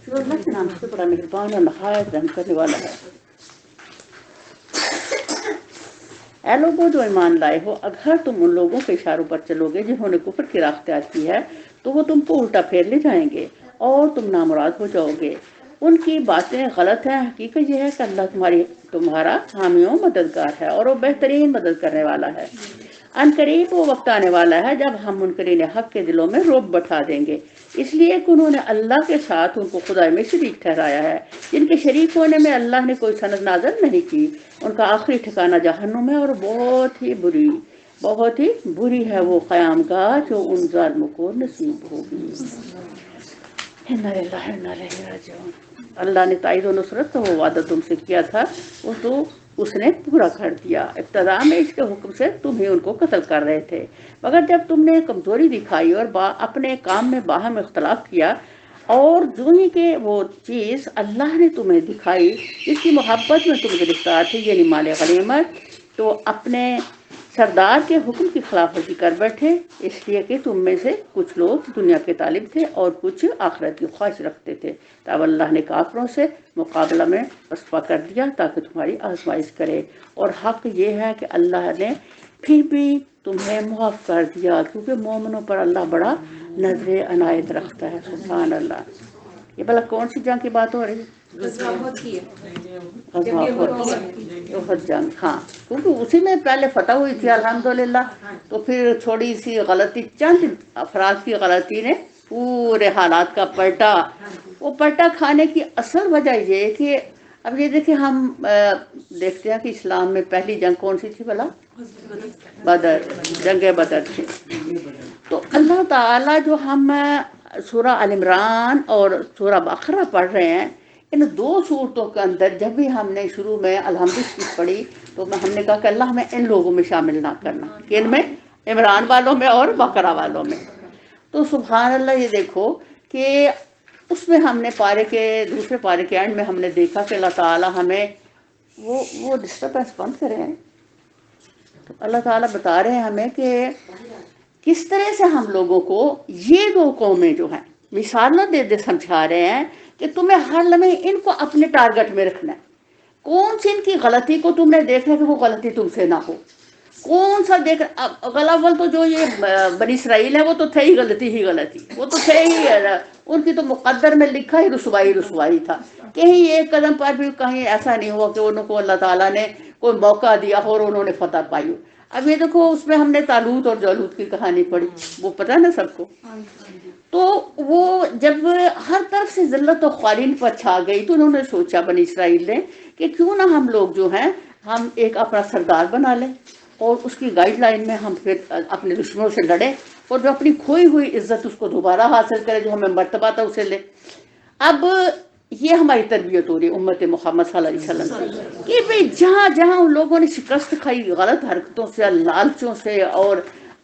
جو اللہ کے نام سے بڑا مہربان اور نہایت رحم کرنے والا ہے۔ اے لوگوں جو ایمان لائے ہو، اگر تم ان لوگوں کے اشاروں پر چلو گے جنہوں نے کفر کی راہ اختیار کی ہے تو وہ تم کو الٹا پھیر لے جائیں گے اور تم نامراد ہو جاؤ گے۔ ان کی باتیں غلط ہیں، حقیقت یہ ہے کہ اللہ تمہارا حامی و مددگار ہے اور وہ بہترین مدد کرنے والا ہے۔ ان قریب وہ وقت آنے والا ہے جب ہم منکرین حق کے دلوں میں رعب بٹھا دیں گے، اس لیے کہ انہوں نے اللہ کے ساتھ ان کو خدا میں شریک ٹھہرایا ہے، جن کے شریک ہونے میں اللہ نے کوئی سند نازل نہیں کی۔ ان کا آخری ٹھکانہ جہنم ہے اور بہت ہی بری ہے وہ قیام گاہ جو ان ظالموں کو نصیب ہوگی۔ انا للہ و انا الیہ راجعون۔ اللہ نے تائید و نصرت کا وہ وعدہ تم سے کیا تھا، وہ تو اس نے پورا کر دیا۔ ابتدا میں اس کے حکم سے تم ہی ان کو قتل کر رہے تھے، مگر جب تم نے کمزوری دکھائی اور اپنے کام میں باہم اختلاف کیا، اور جو ہی کہ وہ چیز اللہ نے تمہیں دکھائی جس کی محبت میں تم گرفتار تھے، یعنی مال غنیمت، تو اپنے سردار کے حکم کی خلاف ورزی کر بیٹھے، اس لیے کہ تم میں سے کچھ لوگ دنیا کے طالب تھے اور کچھ آخرت کی خواہش رکھتے تھے۔ تب اللہ نے کافروں سے مقابلہ میں پسپا کر دیا تاکہ تمہاری آزمائش کرے، اور حق یہ ہے کہ اللہ نے پھر بھی تمہیں معاف کر دیا کیونکہ مومنوں پر اللہ بڑا نظر عنایت رکھتا ہے۔ سبحان اللہ۔ یہ بھلا کون سی جنگ کی بات ہو رہی ہے؟ احد جنگ، ہاں، کیونکہ اسی میں پہلے فتح ہوئی تھی الحمدللہ، تو پھر تھوڑی سی غلطی، چند افراد کی غلطی نے پورے حالات کا وہ پلٹا کھانے کی اصل وجہ یہ کہ اب یہ دیکھیں ہم دیکھتے ہیں کہ اسلام میں پہلی جنگ کون سی تھی بھلا؟ بدر، جنگ بدر تھی۔ تو اللہ تعالیٰ جو ہم سورہ آل عمران اور سورہ بقرہ پڑھ رہے ہیں، ان دو صورتوں کے اندر جب بھی ہم نے شروع میں الحمد پڑھی تو ہم نے کہا کہ اللہ ہمیں ان لوگوں میں شامل نہ کرنا، کہ ان میں عمران والوں میں اور بقرہ والوں میں۔ تو سبحان اللہ، یہ دیکھو کہ اس میں ہم نے دوسرے پارے کے اینڈ میں ہم نے دیکھا کہ اللہ تعالیٰ ہمیں وہ ڈسٹربنس بند کرے ہیں۔ تو اللہ تعالیٰ بتا رہے ہیں ہمیں کہ کس طرح سے ہم لوگوں کو یہ دو قومیں جو ہیں مثالیں دے سمجھا رہے ہیں کہ تمہیں ہر لمحے ان کو اپنے ٹارگٹ میں رکھنا ہے۔ کون سی ان کی غلطی کو تم نے دیکھنا کہ وہ غلطی تم سے نہ ہو، کون سا غلط تو جو یہ بنی اسرائیل ہے وہ تو تھے ہی غلطی، وہ تو تھے ہی، ان کی تو مقدر میں لکھا ہی رسوائی تھا۔ کہیں ایک قدم پر بھی کہیں ایسا نہیں ہوا کہ انہوں کو اللہ تعالیٰ نے کوئی موقع دیا اور انہوں نے فتح پائی ہو۔ اب یہ دیکھو اس میں ہم نے طالوت اور جالوت کی کہانی پڑھی، وہ پتہ ہے نا سب کو۔ تو وہ جب ہر طرف سے ذلت و خواری پر چھا گئی تو انہوں نے سوچا بنی اسرائیل نے کہ کیوں نہ ہم لوگ جو ہیں ہم ایک اپنا سردار بنا لیں اور اس کی گائیڈ لائن میں ہم پھر اپنے دشمنوں سے لڑیں اور جو اپنی کھوئی ہوئی عزت اس کو دوبارہ حاصل کرے، جو ہمیں مرتبہ تھا اسے لے۔ اب یہ ہماری تربیت ہو رہی ہے امت محمد صلی اللہ علیہ وسلم کہ بھئی جہاں جہاں ان لوگوں نے شکست کھائی غلط حرکتوں سے، لالچوں سے اور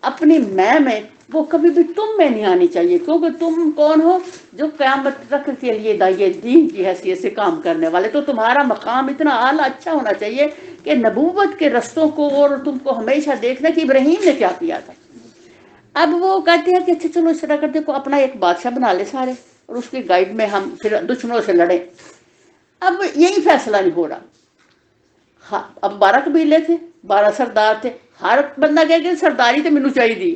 اپنی میں وہ کبھی بھی تم میں نہیں آنی چاہیے، کیونکہ تم کون ہو؟ جو قیامت تک کے لیے داعیے دین کی حیثیت سے کام کرنے والے۔ تو تمہارا مقام اتنا اعلیٰ اچھا ہونا چاہیے کہ نبوت کے رستوں کو اور تم کو ہمیشہ دیکھنا کہ ابراہیم نے کیا کیا تھا۔ اب وہ کہتے ہیں کہ اچھا چلو اس طرح کرتے کو اپنا ایک بادشاہ بنا لے سارے اور اس کی گائیڈ میں ہم پھر دشمنوں سے لڑیں۔ اب یہی فیصلہ نہیں ہو رہا۔ ہاں، اب 12 قبیلے تھے، 12 سردار تھے، ہر بندہ کہے کہ سرداری تو مینوں چاہیے۔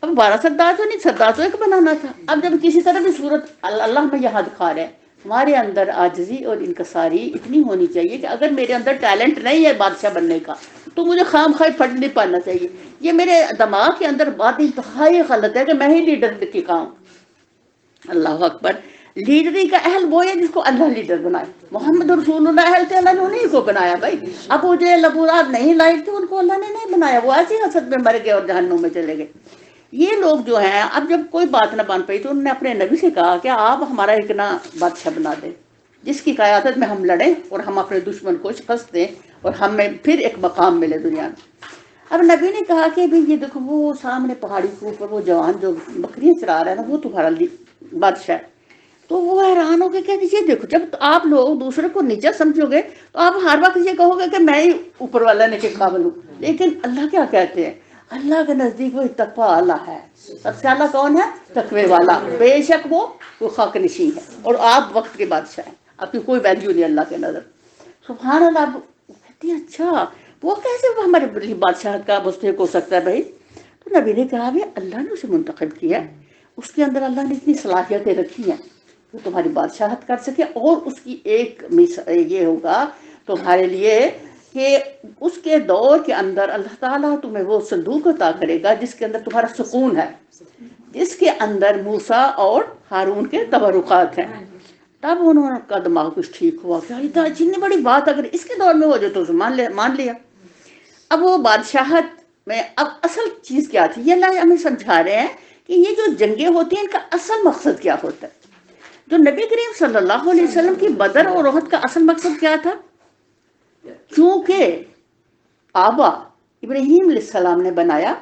اب 12 سردار تو نہیں، سردار تو ایک بنانا تھا۔ اب جب کسی طرح بھی صورت اللہ ہمیں یہاں دکھا رہے ہیں، ہمارے اندر عاجزی اور انکساری اتنی ہونی چاہیے کہ اگر میرے اندر ٹیلنٹ نہیں ہے بادشاہ بننے کا تو مجھے خام خواہ پھٹ نہیں پانا چاہیے۔ یہ میرے دماغ کے اندر بات انتہائی غلط ہے کہ میں ہی لیڈر کی کام۔ اللہ اکبر۔ لیڈری کا اہل وہ ہے جس کو اللہ لیڈر بنائے۔ محمد رسول اللہ اہل تھے، اللہ نے انہیں کو بنایا۔ بھائی ابو جہل ابو لہب نہیں لائق تھے، ان کو اللہ نے نہیں بنایا، وہ ایسی حسد میں مر گئے اور جہنم میں چلے گئے۔ یہ لوگ جو ہیں اب جب کوئی بات نہ بن پئی تو انہوں نے اپنے نبی سے کہا کہ آپ ہمارا ایک نہ بادشاہ بنا دیں جس کی قیادت میں ہم لڑیں اور ہم اپنے دشمن کو شکست دیں اور ہمیں پھر ایک مقام ملے دنیا میں۔ اب نبی نے کہا کہ بھی یہ دیکھو وہ سامنے پہاڑی کے اوپر وہ جوان جو بکریاں چرا رہا ہے نا، وہ تمہارا بادشاہ ہے۔ تو وہ حیران ہو کے کہتے یہ دیکھو، جب آپ لوگ دوسرے کو نیچا سمجھو گے تو آپ ہر وقت یہ کہو گے کہ میں ہی اوپر والا نے کے قابل ہوں، لیکن اللہ کیا کہتے ہیں؟ اللہ کے نزدیک وہ تقوی والا ہے. سب سے اعلیٰ کون ہے؟ تقوی والا. بے شک وہ خاک نشین ہے اور آپ وقت کے بادشاہ ہیں. آپ کی کوئی ویلیو نہیں اللہ کے نظر. سبحان اللہ. اب کہتی ہے اچھا وہ کیسے وہ ہمارے لیے بادشاہ کا مستحق ہو سکتا ہے بھائی؟ تو نبی نے کہا بھی اللہ نے اسے منتخب کیا ہے, اس کے اندر اللہ نے اتنی صلاحیتیں رکھی ہیں وہ تمہاری بادشاہت کر سکے. اور اس کی ایک یہ ہوگا تمہارے لیے کہ اس کے دور کے اندر اللہ تعالیٰ تمہیں وہ صندوق عطا کرے گا جس کے اندر تمہارا سکون ہے, جس کے اندر موسیٰ اور ہارون کے تبرکات ہیں. تب انہوں کا دماغ کچھ ٹھیک ہوا کہ اتنی بڑی بات اگر اس کے دور میں ہو جائے تو مان لیا. اب وہ بادشاہت میں اب اصل چیز کیا تھی یہ اللہ ہمیں سمجھا رہے ہیں کہ یہ جو جنگیں ہوتی ہیں ان کا اصل مقصد کیا ہوتا ہے. جو نبی کریم صلی اللہ علیہ وسلم کی بدر اور احد کا اصل مقصد کیا تھا؟ کیونکہ آبا ابراہیم علیہ السلام نے بنایا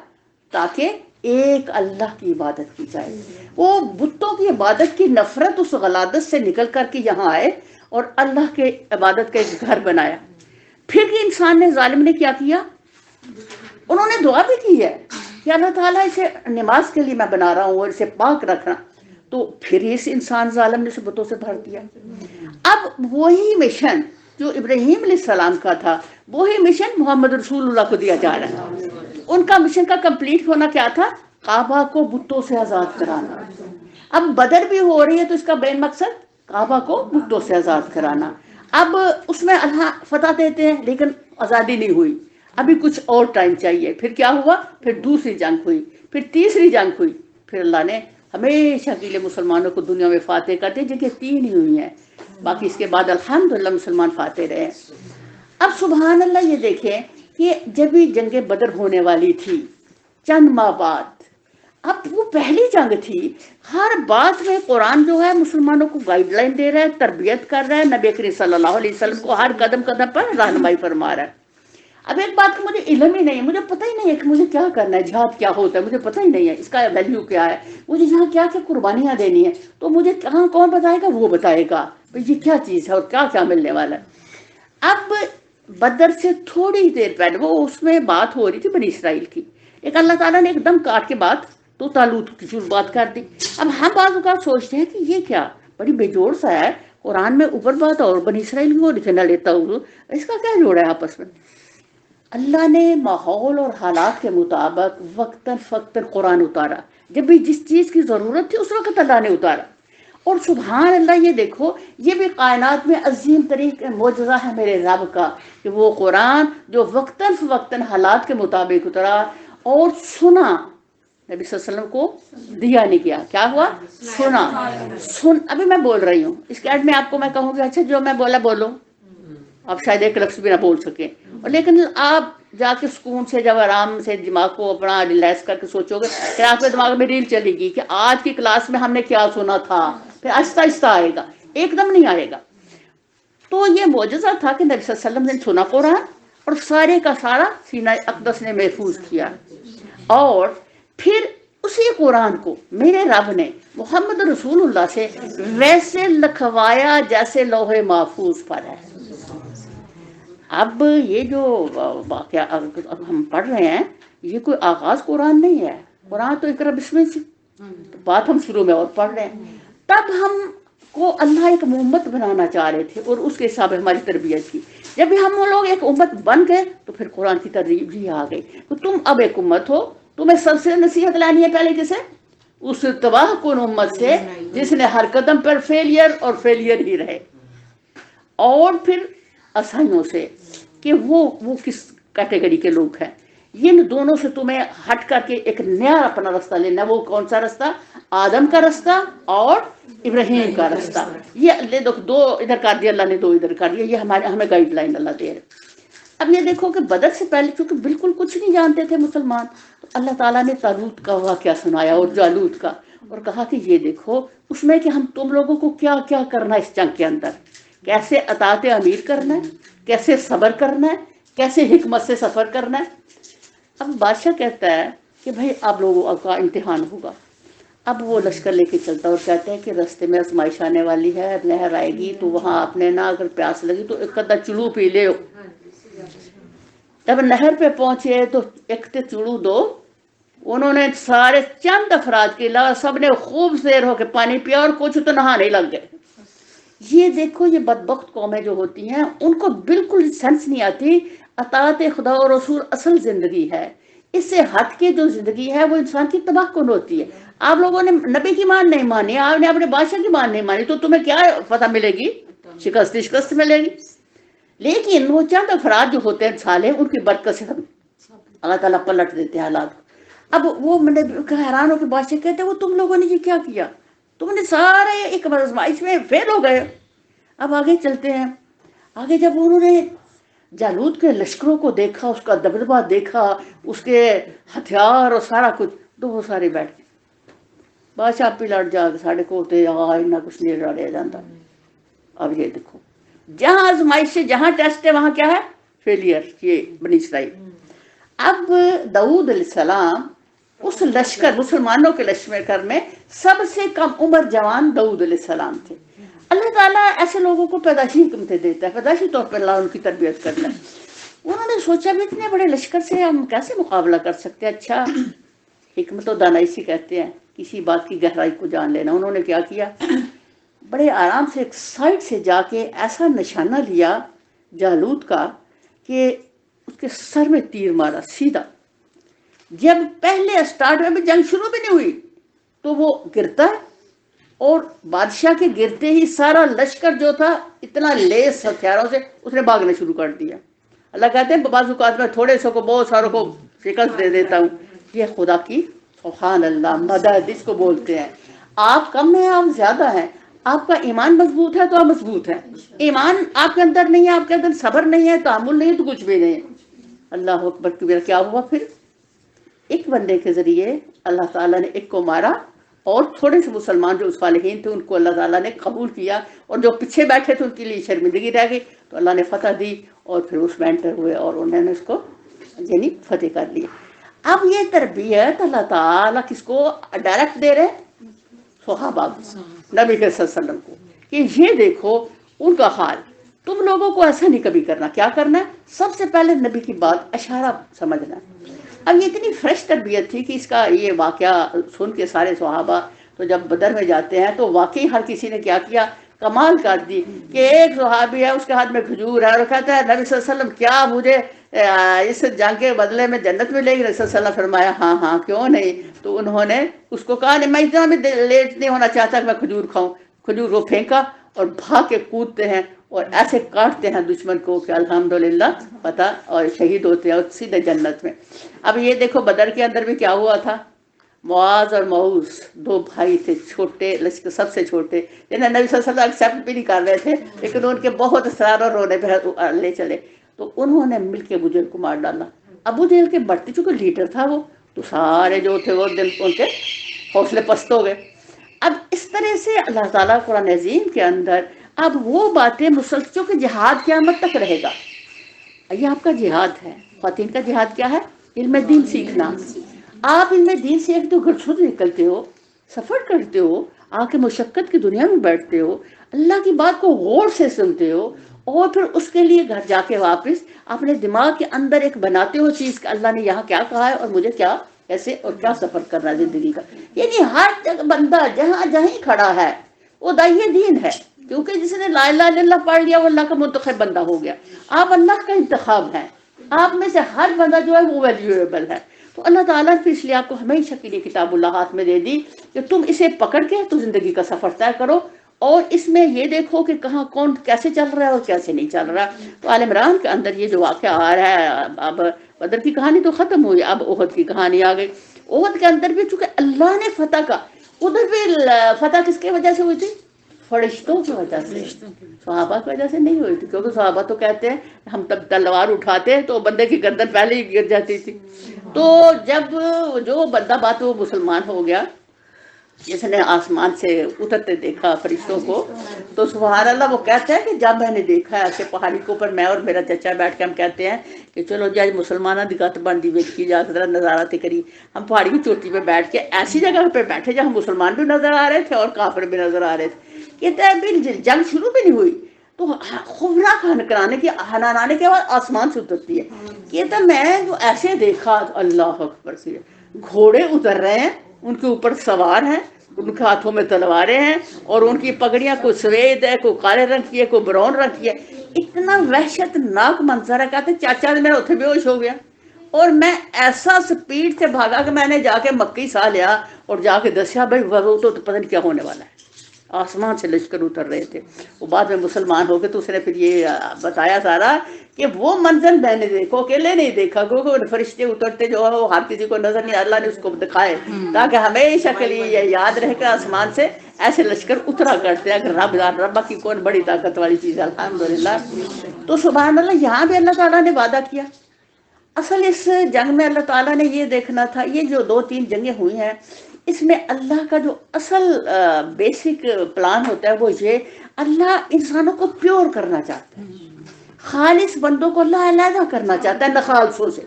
تاکہ ایک اللہ کی عبادت کی جائے. وہ بتوں کی عبادت کی نفرت اس غلادت سے نکل کر کے یہاں آئے اور اللہ کے عبادت کا ایک گھر بنایا. پھر یہ انسان نے ظالم نے کیا کیا؟ انہوں نے دعا بھی کی ہے کہ اللہ تعالیٰ اسے نماز کے لیے میں بنا رہا ہوں اور اسے پاک رکھنا. تو پھر اس انسان ظالم نے اسے بتوں سے بھر دیا. اب وہی مشن جو ابراہیم علیہ السلام کا تھا وہی مشن محمد رسول اللہ کو دیا جا رہا ہے. ان کا مشن کا کمپلیٹ ہونا کیا تھا؟ کعبہ کو بتوں سے آزاد کرانا. اب بدر بھی ہو رہی ہے تو اس کا بین مقصد کعبہ کو بتوں سے آزاد کرانا. اب اس میں اللہ فتح دیتے ہیں لیکن آزادی نہیں ہوئی, ابھی کچھ اور ٹائم چاہیے. پھر کیا ہوا؟ پھر دوسری جنگ ہوئی, پھر تیسری جنگ ہوئی. پھر اللہ نے ہمیشہ کے لیے مسلمانوں کو دنیا میں فاتح کرتے جنہیں 3 ہی ہوئی ہیں, باقی اس کے بعد الحمدللہ مسلمان فاتح رہے. اب سبحان اللہ یہ دیکھیں کہ جب بھی جنگ بدر ہونے والی تھی چند ماہ بعد, اب وہ پہلی جنگ تھی. ہر بات میں قرآن جو ہے مسلمانوں کو گائیڈ لائن دے رہا ہے, تربیت کر رہا ہے. نبی کریم صلی اللہ علیہ وسلم کو ہر قدم قدم پر رہنمائی فرما رہا ہے. اب ایک بات کا مجھے علم ہی نہیں ہے, مجھے پتہ ہی نہیں ہے کہ مجھے کیا کرنا ہے, جہاد کیا ہوتا ہے مجھے پتہ ہی نہیں ہے, اس کا ویلیو کیا ہے, مجھے یہاں کیا کیا قربانیاں دینی ہیں. تو مجھے کہاں کون بتائے گا؟ وہ بتائے گا یہ کیا چیز ہے اور کیا کیا ملنے والا ہے. اب بدر سے تھوڑی دیر پہلے وہ اس میں بات ہو رہی تھی بنی اسرائیل کی, ایک اللہ تعالیٰ نے ایک دم کاٹ کے بات تو طالوت کی بات کر دی. اب ہم بعض اوقات سوچتے ہیں کہ یہ کیا بڑی بے جوڑ سا ہے, قرآن میں اوپر بات اور بنی اسرائیل کی ہو رہی تھی نہ لیتا ہوں, اس کا کیا جوڑا ہے آپس میں؟ اللہ نے ماحول اور حالات کے مطابق وقتاً فوقتاً قرآن اتارا. جب بھی جس چیز کی ضرورت تھی اس وقت اللہ نے اتارا. اور سبحان اللہ یہ دیکھو یہ بھی کائنات میں عظیم ترین معجزہ ہے میرے رب کا کہ وہ قرآن جو وقتاً فوقتاً حالات کے مطابق اترا اور سنا, نبی صلی اللہ علیہ وسلم کو دیا نہیں کیا. کیا ہوا؟ سنا. ابھی میں بول رہی ہوں, اس کے بعد میں آپ کو میں کہوں گی اچھا جو میں بولا بولو, آپ شاید ایک لفظ بھی نہ بول سکیں, لیکن آپ جا کے سکون سے جب آرام سے دماغ کو اپنا ریلیکس کر کے سوچو گے پھر آپ کے دماغ میں ریل چلے گی کہ آج کی کلاس میں ہم نے کیا سنا تھا. پھر آہستہ آہستہ آئے گا, ایک دم نہیں آئے گا. تو یہ معجزہ تھا کہ نبی صلی اللہ علیہ وسلم نے سنا قرآن اور سارے کا سارا سینہ اقدس نے محفوظ کیا. اور پھر اسی قرآن کو میرے رب نے محمد رسول اللہ سے ویسے لکھوایا جیسے لوح محفوظ پر ہے. اب یہ جو واقعہ ہم پڑھ رہے ہیں یہ کوئی آغاز قرآن نہیں ہے. قرآن تو اقرا بسم سے بات ہم شروع میں اور پڑھ رہے ہیں. تب ہم کو اللہ ایک امت بنانا چاہ رہے تھے اور اس کے حساب ہماری تربیت کی. جب بھی ہم لوگ ایک امت بن گئے تو پھر قرآن کی ترغیب بھی آ گئی تو تم اب ایک امت ہو, تمہیں سب سے نصیحت لانی ہے پہلے کسے؟ اس تباہ کن امت سے جس نے ہر قدم پر فیلئر اور فیلئر ہی رہے. اور پھر عیسائیوں سے کہ وہ کس کیٹیگری کے لوگ ہیں. ان دونوں سے تمہیں ہٹ کر کے ایک نیا اپنا رستہ لینا. وہ کون سا رستہ؟ آدم کا رستہ اور ابراہیم کا رستہ. یہ دو ادھر کر دیا اللہ نے, 2 ادھر کر دیا. یہ ہمیں گائیڈ لائن اللہ دے رہے. اب یہ دیکھو کہ بدر سے پہلے چونکہ بالکل کچھ نہیں جانتے تھے مسلمان, تو اللہ تعالیٰ نے طالوت کا واقعہ سنایا اور جالوت کا, اور کہا کہ یہ دیکھو اس میں کہ ہم تم لوگوں کو کیا کیا کرنا ہے اس جنگ کے اندر, کیسے اطاعت امیر کرنا ہے, کیسے صبر کرنا ہے, کیسے حکمت سے سفر کرنا ہے. اب بادشاہ کہتا ہے کہ بھائی آپ لوگوں کا امتحان ہوگا. اب وہ لشکر لے کے چلتا اور کہتا ہے کہ رستے میں آزمائش آنے والی ہے, نہر آئے گی تو وہاں آپ نے نا اگر پیاس لگی تو ایک قدر چلو پی لے. جب نہر پہ پہنچے تو ایک تے چڑو دو انہوں نے سارے چند افراد کے علاوہ سب نے خوب زیر ہو کے پانی پیا اور کچھ تو نہانے لگ گئے. یہ دیکھو یہ بدبخت قومیں جو ہوتی ہیں ان کو بالکل سینس نہیں آتی. اطاعت خدا اور رسول اصل زندگی ہے. اس سے ہٹ کے جو زندگی ہے وہ انسان کی تباہ کن ہوتی ہے. آپ لوگوں نے نبی کی مان نہیں مانی, آپ نے اپنے بادشاہ کی مان نہیں مانی, تو تمہیں کیا فتح ملے گی؟ شکست ملے گی. لیکن وہ چند افراد جو ہوتے ہیں صالح, ان کی برکت سے اللہ تعالیٰ پلٹ دیتے ہیں حالات کو. اب وہ حیران ہو کے بادشاہ کہتے ہیں وہ تم لوگوں نے یہ کیا کیا؟ تم نے سارے ایک آزمائش میں فیل ہو گئے. اب آگے چلتے ہیں. آگے جب انہوں نے جالوت کے لشکروں کو دیکھا, اس کا دبدبہ دیکھا, اس کے ہتھیار اور سارا کچھ, تو وہ سارے بیٹھ گئے. بادشاہ پہ لڑ جا ساڑھے کو ہوتے کچھ نہیں لڑیا جاتا. اب یہ دیکھو جہاں آزمائش ہے, جہاں ٹیسٹ ہے, وہاں کیا ہے؟ فیلئر. یہ بنی اسرائیل. اب داؤد علیہ السلام اس لشکر, مسلمانوں کے لشکر میں سب سے کم عمر جوان داؤد علیہ السلام تھے. اللہ تعالیٰ ایسے لوگوں کو پیدائشی حکمتیں دیتا ہے, پیدائشی طور پر اللہ ان کی تربیت کرتا ہے. انہوں نے سوچا بھی اتنے بڑے لشکر سے ہم کیسے مقابلہ کر سکتے ہیں. اچھا, حکمت و دانائی سے کہتے ہیں کسی بات کی گہرائی کو جان لینا. انہوں نے کیا کیا, بڑے آرام سے ایک سائڈ سے جا کے ایسا نشانہ لیا جالوت کا کہ اس کے سر میں تیر مارا سیدھا. جب پہلے اسٹارٹ میں بھی جنگ شروع بھی نہیں ہوئی تو وہ گرتا ہے, اور بادشاہ کے گرتے ہی سارا لشکر جو تھا اتنا لیس ہتھیاروں سے اس نے بھاگنا شروع کر دیا. اللہ کہتے ہیں بعض اوقات میں تھوڑے سو کو بہت ساروں کو شکست دے دیتا ہوں. یہ خدا کی سبحان اللہ مدد اس کو بولتے ہیں. آپ کم ہیں, آپ زیادہ ہیں, آپ کا ایمان مضبوط ہے تو آپ مضبوط ہیں. ایمان آپ کے اندر نہیں ہے, آپ کے اندر صبر نہیں ہے, تحمل نہیں ہے, تو کچھ بھی نہیں ہے. اللہ اکبر کبیرہ. کیا ہوا پھر؟ ایک بندے کے ذریعے اللہ تعالیٰ نے ایک کو مارا, اور تھوڑے سے مسلمان جو صالحین تھے ان کو اللہ تعالیٰ نے قبول کیا, اور جو پیچھے بیٹھے تھے ان کے لیے شرمندگی رہ گئی, تو اللہ نے فتح دی, اور پھر اس میں انٹر ہوئے اور انہوں نے اس کو یعنی فتح کر لیا. اب یہ تربیت اللہ تعالیٰ کس کو ڈائریکٹ دے رہے ہیں؟ صحابہ نبی کے صلی اللہ علیہ وسلم کو, کہ یہ دیکھو ان کا حال. تم لوگوں کو ایسا نہیں کبھی کرنا. کیا کرنا ہے؟ سب سے پہلے نبی کی بات اشارہ سمجھنا ہے. اب یہ اتنی فریش تربیت تھی کہ اس کا یہ واقعہ سن کے سارے صحابہ تو جب بدر میں جاتے ہیں تو واقعی ہر کسی نے کیا کیا, کمال کر دی. کہ ایک صحابی ہے, اس کے ہاتھ میں کھجور ہے, اور کہتا ہے نبی صلی اللہ علیہ وسلم کیا مجھے اس جنگ کے بدلے میں جنت ملے گی؟ نبی صلی اللہ علیہ وسلم فرمایا ہاں ہاں کیوں نہیں. تو انہوں نے اس کو کہا نہیں, میں اتنا بھی لیٹ نہیں ہونا چاہتا کہ میں کھجور کھاؤں. کھجور کو پھینکا اور بھاگ کے کودتے ہیں اور ایسے کاٹتے ہیں دشمن کو کہ الحمدللہ پتہ, اور شہید ہوتے ہیں اور سیدھے جنت میں. اب یہ دیکھو بدر کے اندر بھی کیا ہوا تھا. معاذ اور معوذ دو بھائی تھے, چھوٹے لشکر, سب سے چھوٹے, جنہیں نبی صلی اللہ علیہ وسلم ایکسیپٹ بھی نہیں کر رہے تھے, لیکن ان کے بہت اصرار اور رونے پہ لے چلے. تو انہوں نے مل کے ابو جہل کو مار ڈالا. ابو جہل کے بڑھتے چونکہ لیڈر تھا وہ, تو سارے جو تھے وہ دل ان کے حوصلے پست ہو گئے. اب اس طرح سے اللہ تعالیٰ قرآن عظیم کے اندر اب وہ باتیں مسلسل کہ جہاد قیامت تک رہے گا. یہ آپ کا جہاد ہے. خواتین کا جہاد کیا ہے؟ علم دین سیکھنا. آپ علم دین سیکھتے ہو, گھر سے نکلتے ہو, سفر کرتے ہو, آ کے مشقت کی دنیا میں بیٹھتے ہو, اللہ کی بات کو غور سے سنتے ہو, اور پھر اس کے لیے گھر جا کے واپس اپنے دماغ کے اندر ایک بناتے ہو چیز کہ اللہ نے یہاں کیا کہا ہے اور مجھے کیا کیسے اور کیا سفر کرنا ہے زندگی کا. یعنی ہر بندہ جہاں جہیں کھڑا ہے وہ داعیہ دین ہے, کیونکہ جس نے لا الہ الا اللہ پڑھ لیا وہ اللہ کا منتخب بندہ ہو گیا. آپ اللہ کا انتخاب ہیں. آپ میں سے ہر بندہ جو ہے وہ ویلیویبل ہے. تو اللہ تعالیٰ نے اس لیے آپ کو ہمیشہ کے لیے کتاب اللہ ہاتھ میں دے دی کہ تم اسے پکڑ کے تو زندگی کا سفر طے کرو, اور اس میں یہ دیکھو کہ کہاں کون کیسے چل رہا ہے اور کیسے نہیں چل رہا. تو آل عمران کے اندر یہ جو واقعہ آ رہا ہے, اب بدر کی کہانی تو ختم ہوئی, اب احد کی کہانی آ گئی. احد کے اندر بھی چونکہ اللہ نے فتح کا, ادھر بھی فتح کس کی وجہ سے ہوئی تھی؟ فرشتوں کی وجہ سے, صحابہ کی وجہ سے نہیں ہوئی تھی. کیونکہ صحابہ تو کہتے ہیں ہم تب تلوار اٹھاتے تو بندے کی گردن پہلے ہی گر جاتی تھی. تو جب جو بندہ بات وہ مسلمان ہو گیا, جس نے آسمان سے اترتے دیکھا فرشتوں کو, تو سبحان اللہ وہ کہتے ہیں کہ جب میں نے دیکھا ایسے پہاڑی کے اوپر, میں اور میرا چچا بیٹھ کے ہم کہتے ہیں کہ چلو جی آج مسلمانوں کی گت بنتی ویکھی جا, ذرا نظارہ تے کری. ہم پہاڑی کی چوٹی پہ بیٹھ کے ایسی جگہ پہ بیٹھے جہاں مسلمان بھی نظر آ رہے تھے اور کافر بھی نظر آ رہے تھے. کہتے ہیں ابھی جنگ شروع بھی نہیں ہوئی تو خبرا کرانے کی ہنانے کے بعد آسمان سے اترتی ہے. کہتا میں جو ایسے دیکھا اللہ اکبر سے, گھوڑے اتر رہے ہیں، ان کے اوپر سوار ہیں، ان کے ہاتھوں میں تلواریں ہیں، اور ان کی پگڑیاں کوئی سفید ہے، کوئی کالے رنگ کی ہے، کوئی براؤن رنگ کی ہے. اتنا وحشت ناک منظر ہے. کہتے چاچا میرا اتنے بے ہوش ہو گیا، اور میں ایسا سپیڈ سے بھاگا کہ میں نے جا کے مکی سا لیا اور جا کے دسیا بھائی وہ تو پتہ نہیں کیا ہونے والا ہے. آسمان سے لشکر اتر رہے تھے. وہ بعد میں مسلمان ہو گئے تو اس نے پھر یہ بتایا سارا کہ وہ منظر میں نے دیکھو، اکیلے نہیں دیکھا، کیونکہ فرشتے اترتے جو ہے وہ ہر کسی کو نظر نہیں، اللہ نے اس کو دکھائے تاکہ ہمیشہ کے لیے یہ یاد رہے کہ آسمان سے ایسے لشکر اترا کرتے ہیں کہ رب کی کون بڑی طاقت والی چیز ہے. الحمدللہ. تو سبحان اللہ، یہاں بھی اللہ تعالیٰ نے وعدہ کیا. اصل اس جنگ میں اللہ تعالیٰ نے یہ دیکھنا تھا، یہ جو 2-3 جنگیں ہوئی ہیں اس میں اللہ کا جو اصل بیسک پلان ہوتا ہے وہ یہ، اللہ انسانوں کو پیور کرنا چاہتا ہے. خالص بندوں کو اللہ علیحدہ کرنا چاہتا ہے نخالصوں سے.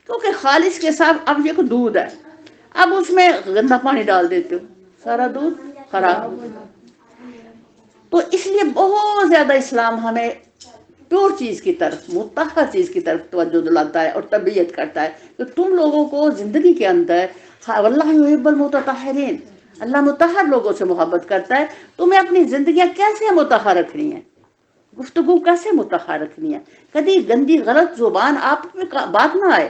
کیونکہ خالص کے ساتھ اب یہ کوئی دودھ ہے، اب اس میں گندا پانی ڈال دیتے ہو، سارا دودھ خراب. تو اس لیے بہت زیادہ اسلام ہمیں پیور چیز کی طرف، مطہر چیز کی طرف توجہ دلاتا ہے اور تربیت کرتا ہے کہ تم لوگوں کو زندگی کے اندر، واللہ یحب المطہرین، اللہ مطہر لوگوں سے محبت کرتا ہے. تمہیں اپنی زندگیاں کیسے مطہر رکھنی ہیں، گفتگو کیسے مطہر رکھنی ہے، کبھی گندی غلط زبان آپ پہ بات نہ آئے،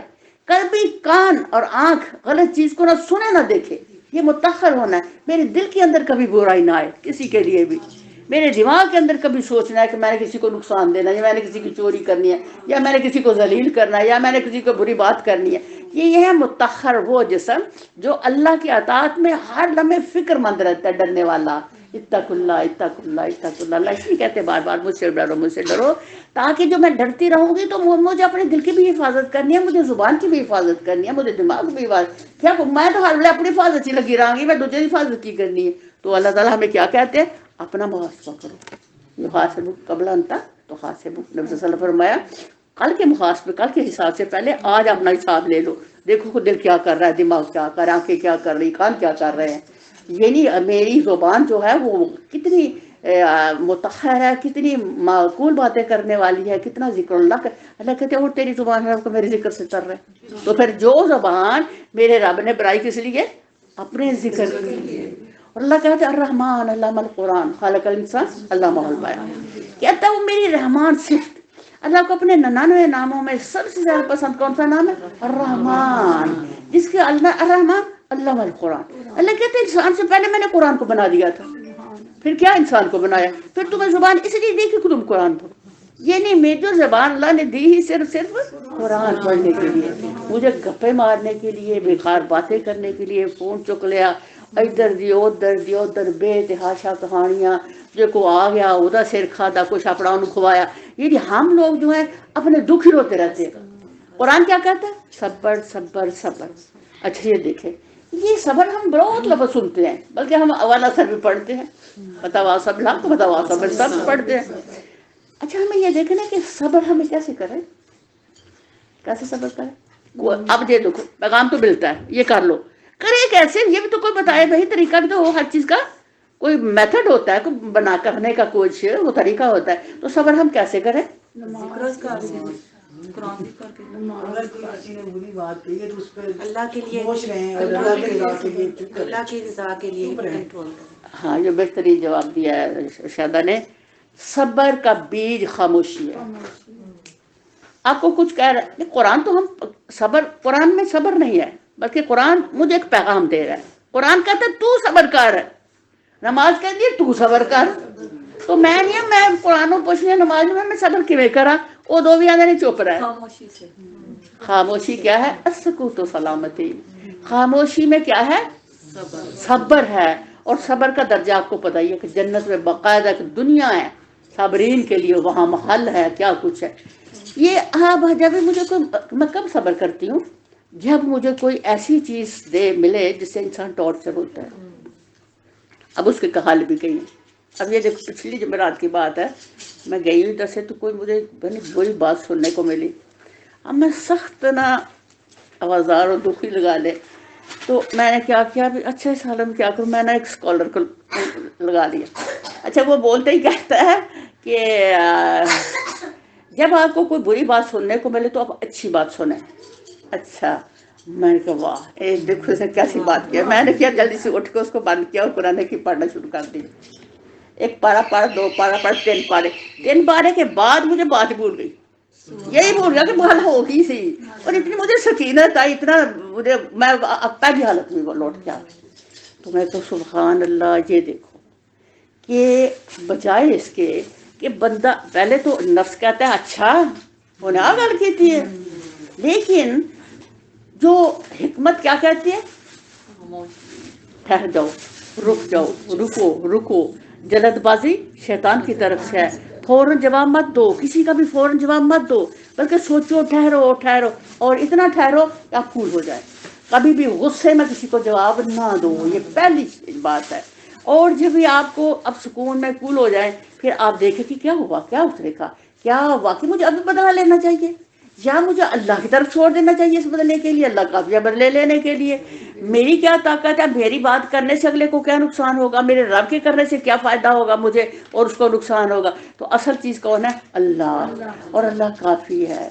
کبھی کان اور آنکھ غلط چیز کو نہ سنے نہ دیکھے. یہ مطہر ہونا ہے. میرے دل کے اندر کبھی برائی نہ آئے کسی کے لیے بھی. میرے دماغ کے اندر کبھی سوچنا ہے کہ میں نے کسی کو نقصان دینا ہے، یا میں نے کسی کی چوری کرنی ہے، یا میں نے کسی کو ذلیل کرنا ہے، یا میں نے کسی کو بری بات کرنی ہے. یہ ہے مطہر وہ جسم جو اللہ کی اطاعت میں ہر لمحے فکر مند رہتا ہے، ڈرنے والا. اتق اللہ اتق اللہ اتق اللہ. اللہ اس لیے کہتے ہیں بار بار مجھ سے ڈرو مجھ سے ڈرو، تاکہ جو میں ڈرتی رہوں گی تو مجھے اپنے دل کی بھی حفاظت کرنی ہے، مجھے زبان کی بھی حفاظت کرنی ہے، مجھے دماغ کی بھی حفاظت. کیا میں تو ہر ویلے اپنی حفاظت ہی لگی رہوں گی، میں دوسرے کی حفاظت کی کرنی ہے. تو اللہ تعالیٰ ہمیں کیا کہتے ہیں، اپنا محاسبہ کرو. یحاسبک قبل ان تحاسبک. نبی صلی اللہ علیہ وسلم نے فرمایا کل کے محاسبے، کل کے حساب سے پہلے آج اپنا حساب لے لو. دیکھو کہ دل کیا کر رہا ہے، دماغ کیا کر رہا ہے، آنکھیں کیا کر رہی، کان کیا کر رہے ہیں. یعنی میری زبان جو ہے وہ کتنی مطہر ہے، کتنی معقول باتیں کرنے والی ہے، کتنا ذکر اللہ کا. اللہ کہتے ہیں وہ تیری زبان ہے کو میرے ذکر سے کر رہے. تو پھر جو زبان میرے رب نے بنائی کس لیے، اپنے ذکر کے لیے. اور اللہ کہتے ہیں الرحمن علم القرآن خلق الانسان علمہ البیان. کہتا ہے وہ میری رحمان صفت. اللہ کو اپنے 99 ناموں میں سب سے زیادہ پسند کون سا نام ہے، الرحمن، جس کے اللہ الرحمن علم القرآن. اللہ کہتے ہیں انسان سے پہلے میں نے قرآن کو بنا دیا تھا. پھر کیا انسان کو بنایا، پھر تمہیں زبان اس لیے دی کہ تم قرآن پڑھو. یہ نہیں میری جو زبان اللہ نے دی ہی صرف قرآن پڑھنے کے لیے، مجھے گپے مارنے کے لیے، بیکار باتیں کرنے کے لیے، فون چک لیا، ادھر دیو ادھر بے تحاشا کہانیاں، جو کو آ گیا ادھر سر کھادا، کچھ اپنا ان کھوایا. یہ ہم لوگ جو ہیں اپنے دکھ ہی روتے رہتے ہیں. قرآن کیا کہتا ہے، صبر صبر صبر. اچھا یہ دیکھیں، یہ صبر ہم بہت لفظ سنتے ہیں، بلکہ ہم اول اثر بھی پڑھتے ہیں، بتاواصب لاکھ بتاواصب سب پڑھتے ہیں. اچھا ہمیں یہ دیکھنا کہ صبر ہمیں کیسے کریں، کیسے صبر کریں. اب یہ دیکھو پیغام تو ملتا ہے، یہ کر لو، کرے کیسے، یہ بھی تو کوئی بتائے بھائی. طریقہ بھی تو ہو، ہر چیز کا کوئی میتھڈ ہوتا ہے، کوئی بنا کرنے کا کچھ وہ طریقہ ہوتا ہے. تو صبر ہم کیسے کریں، اللہ کے لیے، اللہ کی رضا کے لیے کنٹرول. ہاں یہ بہترین جواب دیا ہے شہدا نے. صبر کا بیج خاموشی ہے. آپ کو کچھ کہہ رہا ہے قرآن، تو ہم صبر، قرآن میں صبر نہیں ہے، بلکہ قرآن مجھے ایک پیغام دے رہا ہے. قرآن کہتا ہے تو صبر کر، نماز کہہ دی تو صبر کر. تو میں نہیں، میں قرآن پوچھنی نماز میں صبر کیویں کرا، وہ دو بھی آدھے نہیں چپ رہا ہے. خاموشی سے، خاموشی کیا ہے، السکوت سلامتی. خاموشی میں کیا ہے، صبر ہے. اور صبر کا درجہ آپ کو پتہ ہی ہے کہ جنت میں باقاعدہ ایک دنیا ہے صابرین کے لیے، وہاں محل ہے، کیا کچھ ہے. یہ اب جب مجھے کوئی، میں کب صبر کرتی ہوں جب مجھے کوئی ایسی چیز دے ملے جس سے انسان ٹارچر ہوتا ہے. اب اس کے حال بھی گئی. اب یہ دیکھو پچھلی جمعرات کی بات ہے، میں گئی ہوں ادھر سے تو کوئی مجھے بری بات سننے کو ملی. اب میں سخت نہ آوازار اور دکھی لگا لے، تو میں نے کیا کیا، اچھا اس حال میں کیا کروں، میں نے ایک اسکالر کو لگا لیا. اچھا وہ بولتے ہی کہتا ہے کہ جب آپ کو کوئی بری بات سننے کو ملے تو آپ اچھی بات سنیں. اچھا میں نے کہا واہ دیکھو اس نے کیسی بات کیا. میں نے کیا جلدی سے اٹھ کے اس کو بند کیا اور قرآن کی پڑھنا شروع کر دی. ایک پارا پڑھ، دو پارا پڑھ، 3 پارے کے بعد مجھے بات بھول گئی. یہی بھول گیا کہ بات ہوگی سی. اور اتنی مجھے سکینت آئی، اتنا مجھے، میں اب پہلی حالت میں وہ لوٹ کے آ گئی. تو میں تو سبحان اللہ. یہ دیکھو کہ بجائے اس کے کہ بندہ پہلے تو نفس کہتا ہے اچھا انہیں گل کی ہے، لیکن جو حکمت کیا کہتی ہے؟ ٹھہر جاؤ، رک جاؤ، رکو. جلد بازی شیطان کی طرف سے ہے. فوراً جواب مت دو، کسی کا بھی فوراً جواب مت دو، بلکہ سوچو، ٹھہرو اور اتنا ٹھہرو کہ آپ پھول ہو جائے. کبھی بھی غصے میں کسی کو جواب نہ دو، یہ پہلی بات ہے. اور جب بھی آپ کو اب سکون میں کول ہو جائے، پھر آپ دیکھیں کہ کیا ہوا، کیا اترے کا، کیا واقعی مجھے ابھی بدلا لینا چاہیے یا مجھے اللہ کی طرف چھوڑ دینا چاہیے اس بدلے کے لیے، اللہ کا بدلے لینے کے لیے. میری کیا طاقت ہے، میری بات کرنے سے اگلے کو کیا نقصان ہوگا، میرے رب کے کرنے سے کیا فائدہ ہوگا مجھے اور اس کو نقصان ہوگا. تو اصل چیز کون ہے؟ اللہ. اور اللہ کافی ہے،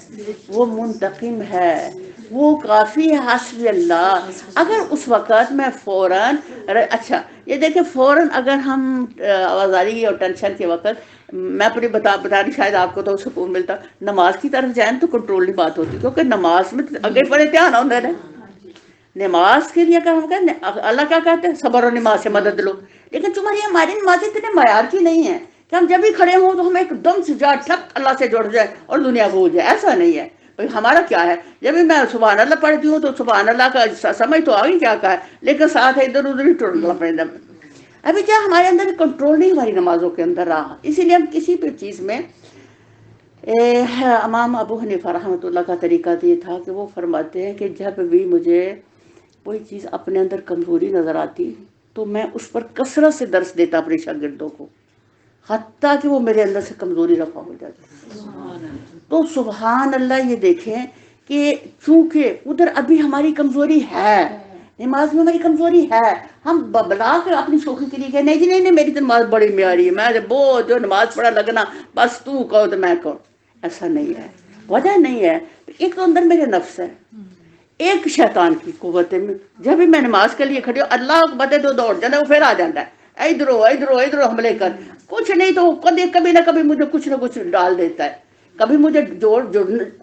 وہ منتقم ہے، وہ کافی ہے. حسبی اللہ. اگر اس وقت میں فوراً، اچھا یہ دیکھیں، فوراً اگر ہم آوازاری اور ٹینشن کے وقت، میں اپنی بتا رہی، شاید آپ کو تو سکون ملتا، نماز کی طرف جائیں تو کنٹرول نہیں بات ہوتی، کیونکہ نماز میں اگے پڑے دھیان ہوتا ہے. نماز کے لیے اگر ہم کہیں اللہ کیا کہتے ہیں؟ صبر و نماز سے مدد لو. لیکن تمہاری ہماری نماز اتنے معیار کی نہیں ہے کہ ہم جب بھی کھڑے ہوں تو ہم ایک دم سے جا ٹھک اللہ سے جڑ جائے اور دنیا بھول جائے. ایسا نہیں ہے بھائی. ہمارا کیا ہے، جب بھی میں سبحان اللہ پڑھتی ہوں تو سبحان اللہ کا سمجھ تو آگے کیا کہا ہے، لیکن ساتھ ادھر ادھر ہی ٹرنا پڑتا. ابھی کیا ہمارے اندر کنٹرول نہیں ہماری نمازوں کے اندر رہا. اسی لیے ہم کسی بھی چیز میں، امام ابو حنیفہ رحمۃ اللہ کا طریقہ یہ تھا کہ وہ فرماتے ہیں کہ جب بھی مجھے کوئی چیز اپنے اندر کمزوری نظر آتی تو میں اس پر کثرت سے درس دیتا اپنے شاگردوں کو، حتیٰ کہ وہ میرے اندر سے کمزوری رفع ہو جاتی. تو سبحان اللہ. یہ دیکھیں کہ چونکہ ادھر ابھی ہماری کمزوری ہے، نماز میں ہماری کمزوری ہے، ہم بلا کر اپنی شوخی کے لیے کہ نہیں جی نہیں میری تو نماز بڑی معیاری ہے، میں وہ جو نماز پڑھا لگنا، بس تو کہو تو میں کہوں. ایسا نہیں ہے، وجہ نہیں ہے. ایک تو اندر میرے نفس ہے، ایک شیطان کی قوت ہے. جب بھی میں نماز کے لیے کھڑی ہوں، اللہ بتے تو دوڑ جانا، وہ پھر آ جاتا ہے، ادھر حملے کر. کچھ نہیں تو کبھی نہ کبھی مجھے کچھ نہ کچھ ڈال دیتا ہے. کبھی مجھے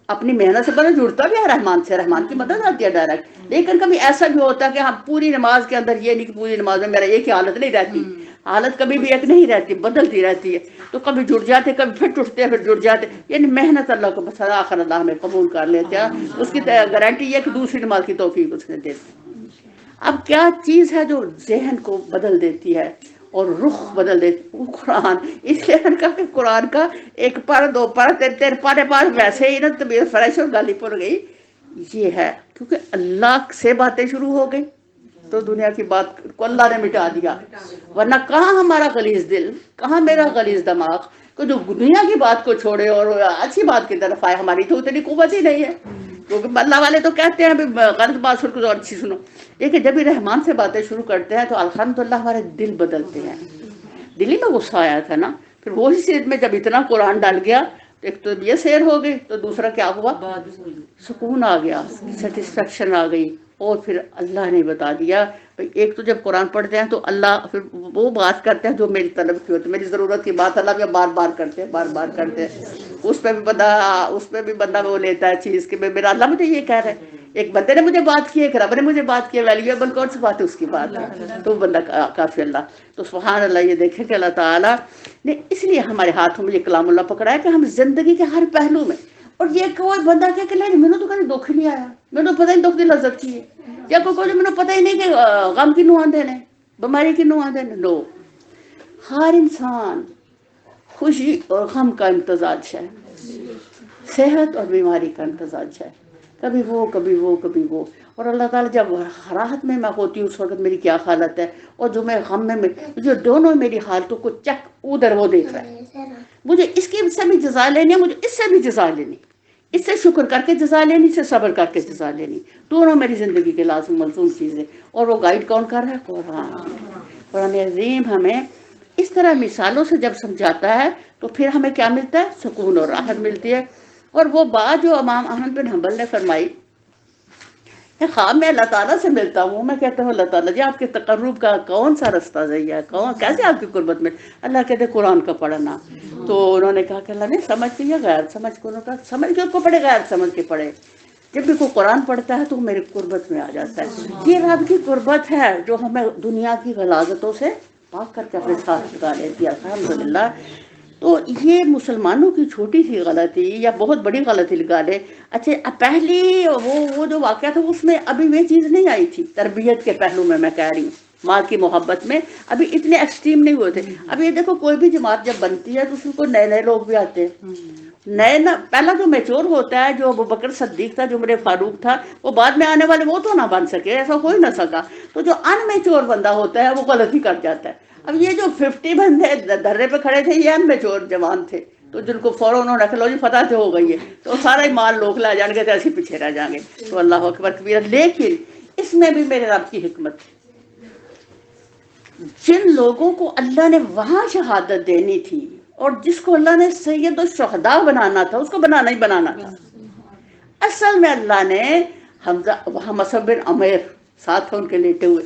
اپنی محنت سے بنا جڑتا بھی ہے رحمان سے، رحمان کی مدد آتی ہے ڈائریکٹ. لیکن کبھی ایسا بھی ہوتا ہے کہ ہم پوری نماز کے اندر، یہ نہیں کہ پوری نماز میں میرا ایک ہی حالت نہیں رہتی، حالت کبھی بھی ایک نہیں رہتی، بدلتی رہتی ہے. تو کبھی جڑ جاتے، کبھی پھر ٹوٹتے ہیں، پھر جڑ جاتے. یعنی محنت اللہ کو بس آخر اللہ ہمیں قبول کر لیتے ہیں. اس کی گارنٹی یہ کہ دوسری نماز کی توفیق اس نے دے دی. اب کیا چیز ہے جو ذہن کو بدل دیتی ہے اور رخ بدل دیتی؟ وہ قرآن. اس لیے کہا کہ قرآن کا ایک پارا، دو پارا، 3 پارے ویسے ہی نا طبیعت فریش اور گالی پڑ گئی. یہ ہے کیونکہ اللہ سے باتیں شروع ہو گئی تو دنیا کی بات کو اللہ نے مٹا دیا. ورنہ کہاں ہمارا غلیظ دل، کہاں میرا غلیظ دماغ کہ جو دنیا کی بات کو چھوڑے اور اچھی بات کی طرف آئے. ہماری تو اتنی قوت ہی نہیں ہے، کیونکہ اللہ والے تو کہتے ہیں ابھی غلط بات سن کو اور اچھی سنو. لیکن جب بھی رحمان سے باتیں شروع کرتے ہیں تو الحمدللہ ہمارے دل بدلتے ہیں. دلی میں غصہ آیا تھا نا، پھر وہی سیر میں جب اتنا قرآن ڈال گیا، ایک تو یہ سیر ہو گئی، تو دوسرا کیا ہوا، سکون آ گیا، سیٹسفیکشن آ گئی. اور پھر اللہ نے بتا دیا. ایک تو جب قرآن پڑھتے ہیں تو اللہ پھر وہ بات کرتے ہیں جو میری طلب کی ہوتی ہے، میری ضرورت کی بات اللہ بھی بار بار کرتے ہیں. اس پہ بھی بندہ وہ لیتا ہے چیز کہ میرا اللہ مجھے یہ کہہ رہا ہے. ایک بندے نے مجھے بات کی، ایک رب نے مجھے بات کی، ویلیویبل کون سی بات ہے، اس کی بات ہے، تو بندہ کافی اللہ. تو سبحان اللہ. یہ دیکھیں کہ اللہ تعالیٰ نے اس لیے ہمارے ہاتھوں میں یہ کلام اللہ پکڑا ہے کہ ہم زندگی کے ہر پہلو میں، اور یہ کوئی بندہ کہ نہیں مجھے تو کبھی دکھ نہیں آیا، مجھے پتہ ہی دکھ کی لذت کی ہے، یا کوئی مجھے پتہ ہی نہیں کہ غم کی نوحان دینے، بیماری کی نوحان دینے. لو، ہر انسان خوشی اور غم کا امتزاج ہے، صحت اور بیماری کا امتزاج ہے، کبھی وہ کبھی وہ کبھی وہ. اور اللہ تعالیٰ جب راحت میں ہوتی ہوں اس وقت میری کیا حالت ہے، اور جو میں غم میں جو دونوں میری حالتوں کو چیک ادھر وہ دیکھ رہا ہے. مجھے اس کی سے بھی جزا لینی ہے، مجھے اس سے بھی جزا لینی، اس سے شکر کر کے جزا لینی، اس سے صبر کر کے جزا لینی. دونوں میری زندگی کے لازم ملزوم چیزیں. اور وہ گائیڈ کون کر رہا ہے؟ قرآن. قرآن عظیم ہمیں اس طرح مثالوں سے جب سمجھاتا ہے تو پھر ہمیں کیا ملتا ہے؟ سکون اور راحت ملتی ہے. اور وہ بات جو امام احمد بن حنبل نے فرمائی خواب میں اللہ تعالیٰ سے ملتا ہوں، میں کہتا ہوں اللہ تعالیٰ جی آپ کے تقرب کا کون سا رستہ صحیح ہے، کیسے آپ کی قربت میں؟ اللہ کہتے قرآن کا پڑھنا. تو انہوں نے کہا کہ اللہ نے سمجھ کے یا غیر سمجھ کو؟ انہوں نے کہا سمجھ کے اس کو پڑھے، غیر سمجھ کے پڑھے. جب بھی کوئی قرآن پڑھتا ہے تو میری قربت میں آ جاتا ہے. یہ رب کی قربت ہے جو ہمیں دنیا کی غلاظتوں سے پاک کر کے اپنے ساتھ لگا لیتی ہے. الحمدللہ. تو یہ مسلمانوں کی چھوٹی سی غلطی یا بہت بڑی غلطی لگا لے. اچھا پہلی وہ جو واقعہ تھا اس میں ابھی یہ چیز نہیں آئی تھی، تربیت کے پہلو میں کہہ رہی ہوں، ماں کی محبت میں ابھی اتنے ایکسٹریم نہیں ہوئے تھے. اب یہ دیکھو کوئی بھی جماعت جب بنتی ہے تو اس کو نئے نئے لوگ بھی آتے ہیں. نئے پہلا جو میچور ہوتا ہے، جو ابوبکر صدیق تھا، جو عمر فاروق تھا، وہ بعد میں آنے والے وہ تو نہ بن سکے، ایسا ہو ہی نہ سکا. تو جو ان میچور بندہ ہوتا ہے وہ غلطی کر جاتا ہے. اب یہ جو 50 بندے دھرے پہ کھڑے تھے یہ ان میچور جوان تھے، تو جن کو فوراً انہوں نے رکھ لو جی فتح تو ہو گئی ہے، تو سارا ہی مال لوگ لا جائیں گے تو ایسے پیچھے رہ جائیں گے. تو اللہ اکبر کبیرہ. لیکن اس میں بھی میرے رب کی حکمت تھی. جن لوگوں کو اللہ نے وہاں شہادت دینی تھی اور جس کو اللہ نے سید الشہداء بنانا تھا اس کو بنانا ہی بنانا تھا. اصل میں اللہ نے حمزہ وہاں مصعب بن عمیر ساتھ ہیں ان کے لیٹے ہوئے،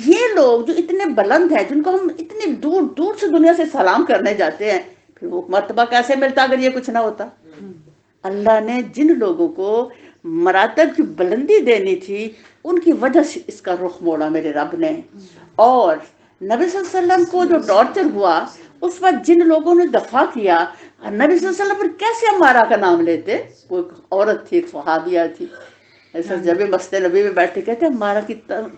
یہ لوگ جو اتنے بلند ہیں، جن کو ہم اتنی دور دور سے دنیا سے سلام کرنے جاتے ہیں، پھر وہ مرتبہ کیسے ملتا اگر یہ کچھ نہ ہوتا؟ اللہ نے جن لوگوں کو مراتب کی بلندی دینی تھی ان کی وجہ سے اس کا رخ موڑا میرے رب نے. اور نبی صلی اللہ علیہ وسلم کو جو ٹارچر ہوا اس وقت جن لوگوں نے دفاع کیا، نبی صلی اللہ علیہ وسلم پر کیسے عمارہ کا نام لیتے؟ وہ عورت تھی، ایک صحابیہ تھی، ایسا جب مسجد نبی میں بیٹھے کہتے ہیں عمارہ کی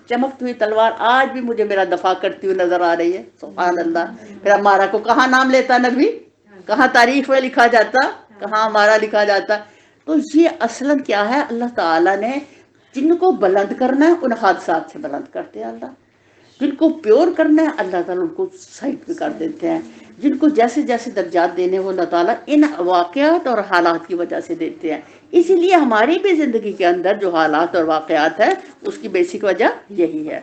چمکتی ہوئی تلوار آج بھی مجھے میرا دفاع کرتی ہوئی نظر آ رہی ہے. سبحان اللہ. پھر عمارہ کو کہاں نام لیتا نبی؟ کہاں تاریخ میں لکھا جاتا؟ کہاں عمارہ لکھا جاتا؟ تو یہ اصلاً کیا ہے؟ اللہ تعالیٰ نے جن کو بلند کرنا ہے ان حادثات سے بلند کرتے ہیں اللہ، جن کو پیور کرنا ہے اللہ تعالیٰ ان کو سائٹ پہ کر دیتے ہیں، جن کو جیسے جیسے درجات دینے وہ اللہ تعالیٰ ان واقعات اور حالات کی وجہ سے دیتے ہیں. اسی لیے ہماری بھی زندگی کے اندر جو حالات اور واقعات ہیں اس کی بیسک وجہ یہی ہے.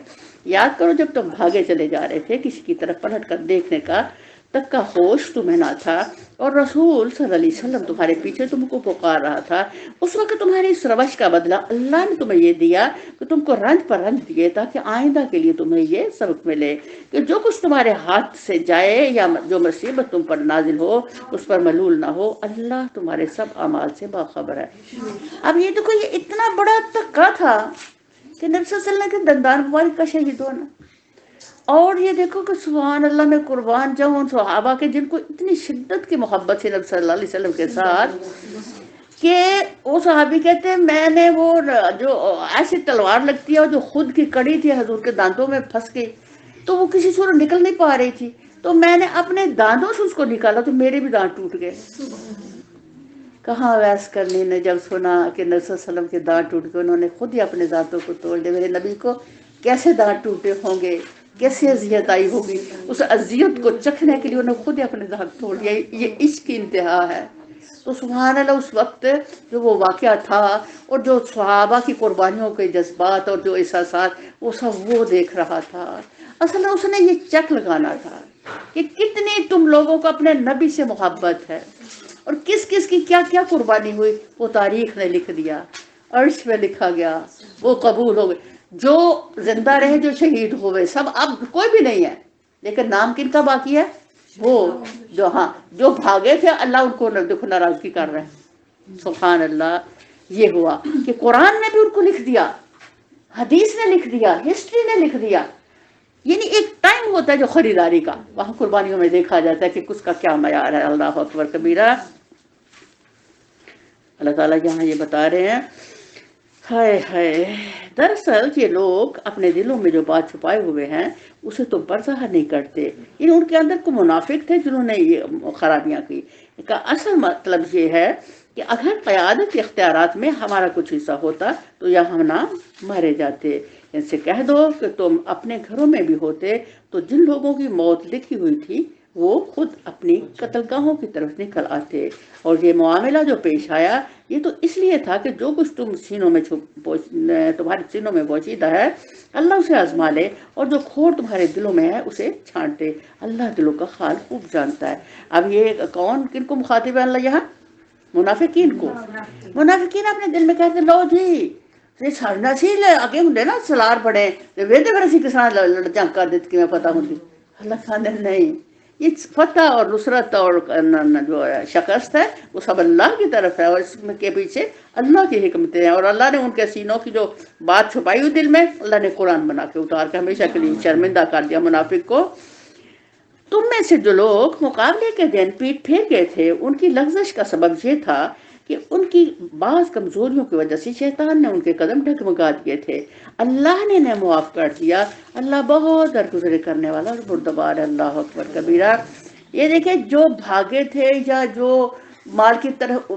یاد کرو جب تم بھاگے چلے جا رہے تھے، کسی کی طرف پلٹ کر دیکھنے کا تک کا ہوش تمہیں نہ تھا، اور رسول صلی اللہ علیہ وسلم تمہارے پیچھے تم کو پکار رہا تھا. اس وقت تمہاری اس روش کا بدلہ اللہ نے تمہیں یہ دیا کہ تم کو رنج پر رنج دیے تاکہ آئندہ کے لیے تمہیں یہ سبق ملے کہ جو کچھ تمہارے ہاتھ سے جائے یا جو مصیبت تم پر نازل ہو اس پر ملول نہ ہو. اللہ تمہارے سب اعمال سے باخبر ہے. اب یہ دیکھو یہ اتنا بڑا تکا تھا کہ نبی صلی اللہ علیہ وسلم کے دندان مبارک کا شہید ہونا. اور یہ دیکھو کہ سبحان اللہ میں قربان جاؤں ان صحابہ کے جن کو اتنی شدت کی محبت تھی نبی صلی اللہ علیہ وسلم کے ساتھ کہ وہ صحابی کہتے ہیں میں نے وہ جو ایسی تلوار لگتی ہے اور جو خود کی کڑی تھی حضور کے دانتوں میں پھنس گئی تو وہ کسی صورت نکل نہیں پا رہی تھی، تو میں نے اپنے دانتوں سے اس کو نکالا تو میرے بھی دانت ٹوٹ گئے. کہاں ویس کرنی نے جب سنا کہ نبی صلی اللہ علیہ وسلم کے دانت ٹوٹ گئے انہوں نے خود ہی اپنے دانتوں کو توڑ دیا. میرے نبی کو کیسے دانت ٹوٹے ہوں گے، کیسے اذیت آئی ہوگی، اس اذیت کو چکھنے کے لیے انہوں نے خود ہی اپنے دانت توڑ دیا. یہ عشق کی انتہا ہے. تو سبحان اللہ اس وقت جو وہ واقعہ تھا اور جو صحابہ کی قربانیوں کے جذبات اور جو احساسات وہ سب وہ دیکھ رہا تھا. اصل میں اس نے یہ چیک لگانا تھا کہ کتنی تم لوگوں کو اپنے نبی سے محبت ہے اور کس کس کی کیا کیا قربانی ہوئی. وہ تاریخ نے لکھ دیا، عرش میں لکھا گیا، وہ قبول ہو گئے. جو زندہ رہے جو شہید ہوئے سب اب کوئی بھی نہیں ہے، لیکن نام کن کا باقی ہے؟ وہ جو بھاگے تھے اللہ ان کو دیکھو ناراضگی کر رہے ہیں. سبحان اللہ. یہ ہوا کہ قرآن نے بھی ان کو لکھ دیا، حدیث نے لکھ دیا، ہسٹری نے لکھ دیا. یعنی ایک ٹائم ہوتا ہے جو خریداری کا، وہاں قربانیوں میں دیکھا جاتا ہے کہ کس کا کیا معیار ہے. اللہ اکبر کبیرہ. اللہ تعالیٰ یہاں یہ بتا رہے ہیں ہائے ہائے دراصل یہ لوگ اپنے دلوں میں جو بات چھپائے ہوئے ہیں اسے تم پر ظاہر نہیں کرتے. یعنی ان کے اندر کو منافق تھے جنہوں نے یہ خرابیاں کی. اس کا اصل مطلب یہ ہے کہ اگر قیادت کے اختیارات میں ہمارا کچھ حصہ ہوتا تو یا ہم نہ مارے جاتے. ان سے کہہ دو کہ تم اپنے گھروں میں بھی ہوتے تو جن لوگوں کی موت لکھی ہوئی تھی وہ خود اپنی قتل گاہوں کی طرف نکل آتے. اور یہ معاملہ جو پیش آیا یہ تو اس لیے تھا کہ جو کچھ تمہارے سینوں میں پوشیدہ ہے اللہ اسے آزما لے، اور جو کھوٹ تمہارے دلوں میں ہے اسے چھانٹے. اللہ دلوں کا حال خوب جانتا ہے. اب یہ کون کن کو مخاطب ہے اللہ یہاں؟ منافقین کو. منافقین اپنے دل میں کہتے لو جی ਤੇ ਸਾਡਾ ਸੀ ਅੱਗੇ ਹੁੰਦੇ ਨਾ ਸਲਾਰ ਬਣੇ ਤੇ ਵੇਦੇ ਫਿਰ ਅਸੀਂ ਕਿਸ ਤਰ੍ਹਾਂ ਲੜਾਂ ਕਰ ਦਿੱਤੀ ਕਿਵੇਂ ਪਤਾ ਹੁੰਦੀ। اللہ کہتے نہیں، یہ فتح اور نصرت اور جو شکست ہے وہ سب اللہ کی طرف ہے، اور اس کے پیچھے اللہ کی حکمتیں ہیں، اور اللہ نے ان کے سینوں کی جو بات چھپائی ہوئی دل میں اللہ نے قرآن بنا کے اتار کے ہمیشہ کے لیے شرمندہ کر دیا منافق کو۔ تم میں سے جو لوگ مقابلے کے دن پیٹ پھیر گئے تھے ان کی لغزش کا سبب یہ تھا کہ ان کی بعض کمزوریوں کی وجہ سے شیطان نے ان کے قدم ڈگمگا دیے تھے، اللہ نے انہیں معاف کر دیا، اللہ بہت درگزر کرنے والا اور بردبار ہے۔ اللہ اکبر کبیرہ۔ یہ دیکھیں جو بھاگے تھے یا جو مال کی طرف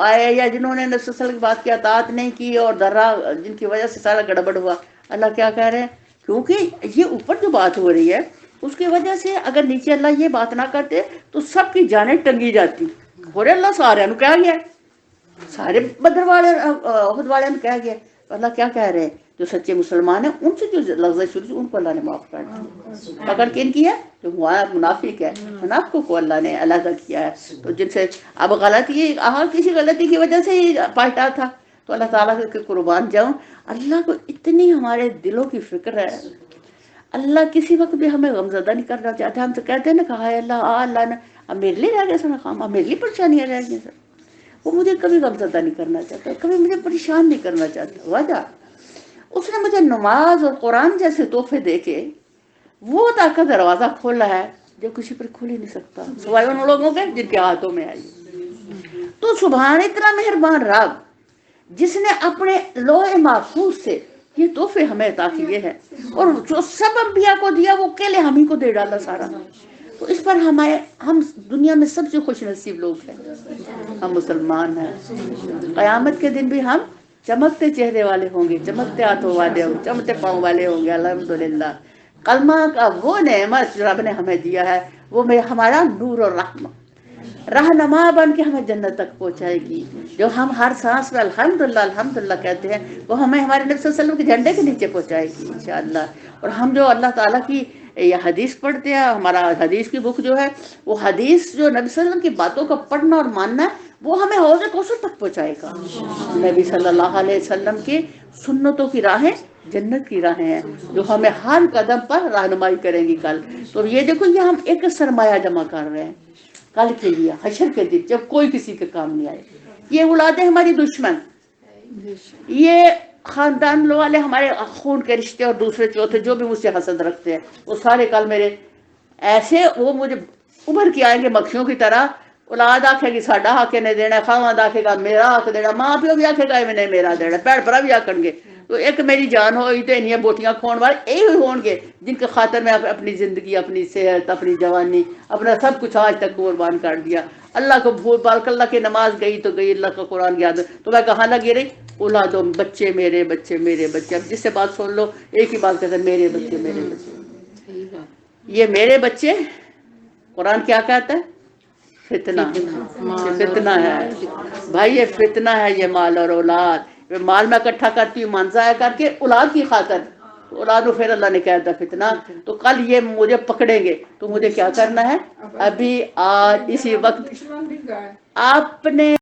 آئے یا جنہوں نے نبی صلی اللہ علیہ وسلم کی بات کی اطاعت نہیں کی اور درا جن کی وجہ سے سارا گڑبڑ ہوا، اللہ کیا کہہ رہے ہیں؟ کیونکہ یہ اوپر جو بات ہو رہی ہے اس کی وجہ سے اگر نیچے اللہ یہ بات نہ کرتے تو سب کی جانیں ٹنگی جاتی، اور اللہ سارے انہوں کہہ گیا، سارے بدر والے احد والے نے کہہ گیا۔ اللہ کیا کہہ رہے ہیں؟ جو سچے مسلمان ہیں ان سے جو لغزش ہوئی ان کو اللہ نے معاف کر دیا۔ پکڑ کن کی ہے؟ جو منافق ہے، منافقوں کو اللہ نے علیحدہ کیا ہے۔ تو جن سے اب غلطی کسی غلطی کی وجہ سے ہی پلٹا تھا، تو اللہ تعالیٰ کے قربان جاؤں، اللہ کو اتنی ہمارے دلوں کی فکر ہے، اللہ کسی وقت بھی ہمیں غمزدہ نہیں کرنا چاہتے۔ ہم تو کہتے ہیں نا کہ ہائے اللہ اللہ نے اب میرے لیے رہ گیا سر کام، اب میرے لیے پریشانیاں رہ گئی سر۔ وہ مجھے کبھی غمزدہ نہیں کرنا چاہتا، کبھی مجھے پریشان نہیں کرنا چاہتا۔ وجہ اس نے مجھے نماز اور قرآن جیسے تحفے دے کے وہ طاقت کا دروازہ کھولا ہے جو کسی پر کھول ہی نہیں سکتا، سوائے ان لوگوں کے جن کے ہاتھوں میں آئی۔ تو سبحان اتنا مہربان رب جس نے اپنے لوح محفوظ سے یہ تحفے ہمیں عطا کیے ہیں، اور جو سب انبیاء کو دیا وہ اکیلے ہم ہی کو دے ڈالا سارا۔ تو اس پر ہم دنیا میں سب سے خوش نصیب لوگ ہیں، ہم مسلمان ہیں۔ قیامت کے دن بھی ہم چمکتے چہرے والے ہوں گے، چمکتے ہاتھوں والے ہوں گے، چمکتے پاؤں والے ہوں گے۔ الحمدللہ کلمہ کا وہ نعمت جو رب نے ہمیں دیا ہے وہ ہمارا نور اور رہنما بن کے ہمیں جنت تک پہنچائے گی۔ جو ہم ہر سانس میں الحمدللہ الحمدللہ کہتے ہیں وہ ہمیں ہمارے نبی صلی اللہ علیہ وسلم کے جھنڈے کے نیچے پہنچائے گی انشاءاللہ۔ اور ہم جو اللہ تعالیٰ کی یہ حدیث پڑھتے ہیں، ہمارا حدیث کی بک جو ہے وہ حدیث جو نبی صلی اللہ علیہ وسلم کی باتوں کو پڑھنا اور ماننا ہے وہ ہمیں حوض کوثر تک پہنچائے گا۔ نبی صلی اللہ علیہ وسلم کی سنتوں کی راہیں جنت کی راہیں ہیں جو ہمیں ہر قدم پر رہنمائی کریں گی کل۔ تو یہ دیکھو یہ ہم ایک سرمایہ جمع کر رہے ہیں کل کے لیے، حشر کے دن جب کوئی کسی کے کام نہیں آئے۔ یہ اولادیں ہماری دشمن، یہ خاندان والے ہمارے خون کے رشتے اور دوسرے چوتھے جو بھی مجھ سے حسد رکھتے ہیں وہ سارے کل میرے ایسے وہ مجھے ابھر کے آئیں گے مکھیوں کی طرح۔ اولاد آکھے گی ساڈا حق نہیں دینا، خاوند آکھے گا میرا حق دینا، ماں پیو بھی آکھے گا نہیں میرا دینا، بھیڑ بھرا بھی آکھن گے۔ تو ایک میری جان ہوئی تو انہیں بوٹیاں کھون والے یہی ہون گے جن کے خاطر میں اپنی زندگی، اپنی صحت، اپنی جوانی، اپنا سب کچھ آج تک قربان کر دیا۔ اللہ کو بھول بھال کر اللہ کی نماز گئی تو گئی، اللہ کا قرآن یاد تو میں کہاں لگی رہی اولادوں بچے میرے بچے میرے بچے۔ اب جس سے بات سن لو ایک ہی بات کہتے ہیں میرے بچے میرے بچے۔ یہ میرے بچے قرآن کیا کہتا ہے؟ فتنہ، فتنہ ہے بھائی، یہ فتنہ ہے یہ مال اور اولاد۔ مال میں اکٹھا کرتی ہوں مان ضائع کر کے اولاد کی خاطر، اولاد کو پھر اللہ نے کہا تھا فتنہ۔ تو کل یہ مجھے پکڑیں گے تو مجھے کیا کرنا ہے؟ ابھی آج اسی وقت آپ نے